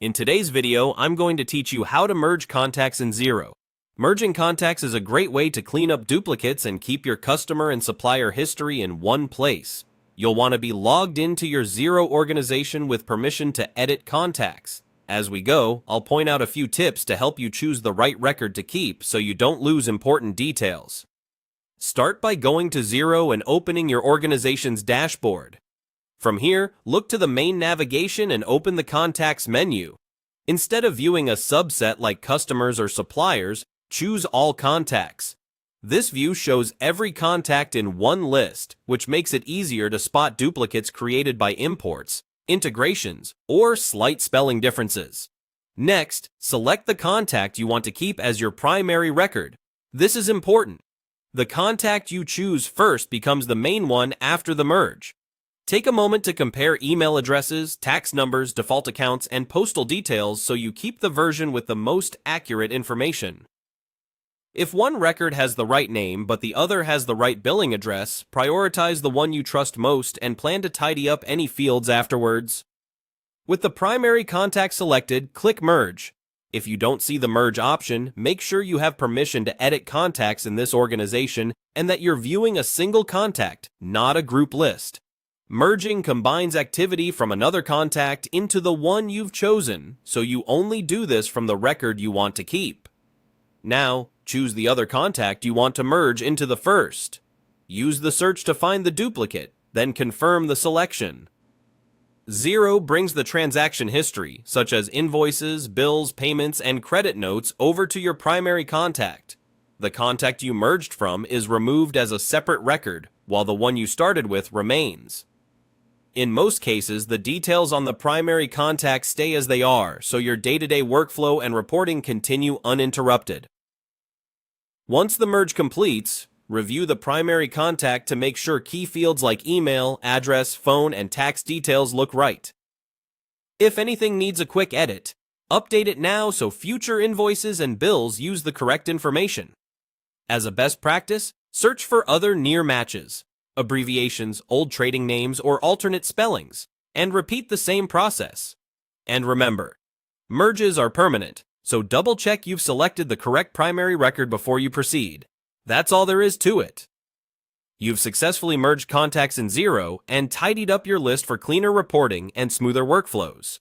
In today's video, I'm going to teach you how to merge contacts in Xero. Merging contacts is a great way to clean up duplicates and keep your customer and supplier history in one place. You'll want to be logged into your Xero organization with permission to edit contacts. As we go, I'll point out a few tips to help you choose the right record to keep so you don't lose important details. Start by going to Xero and opening your organization's dashboard. From here, look to the main navigation and open the Contacts menu. Instead of viewing a subset like customers or suppliers, choose All Contacts. This view shows every contact in one list, which makes it easier to spot duplicates created by imports, integrations, or slight spelling differences. Next, select the contact you want to keep as your primary record. This is important. The contact you choose first becomes the main one after the merge. Take a moment to compare email addresses, tax numbers, default accounts, and postal details so you keep the version with the most accurate information. If one record has the right name but the other has the right billing address, prioritize the one you trust most and plan to tidy up any fields afterwards. With the primary contact selected, click Merge. If you don't see the Merge option, make sure you have permission to edit contacts in this organization and that you're viewing a single contact, not a group list. Merging combines activity from another contact into the one you've chosen, so you only do this from the record you want to keep. Now, choose the other contact you want to merge into the first. Use the search to find the duplicate, then confirm the selection. Xero brings the transaction history, such as invoices, bills, payments, and credit notes, over to your primary contact. The contact you merged from is removed as a separate record, while the one you started with remains. In most cases, the details on the primary contact stay as they are, so your day-to-day workflow and reporting continue uninterrupted. Once the merge completes, review the primary contact to make sure key fields like email, address, phone, and tax details look right. If anything needs a quick edit, update it now so future invoices and bills use the correct information. As a best practice, search for other near matches, abbreviations, old trading names, or alternate spellings, and repeat the same process. And remember, merges are permanent, so double-check you've selected the correct primary record before you proceed. That's all there is to it. You've successfully merged contacts in Xero and tidied up your list for cleaner reporting and smoother workflows.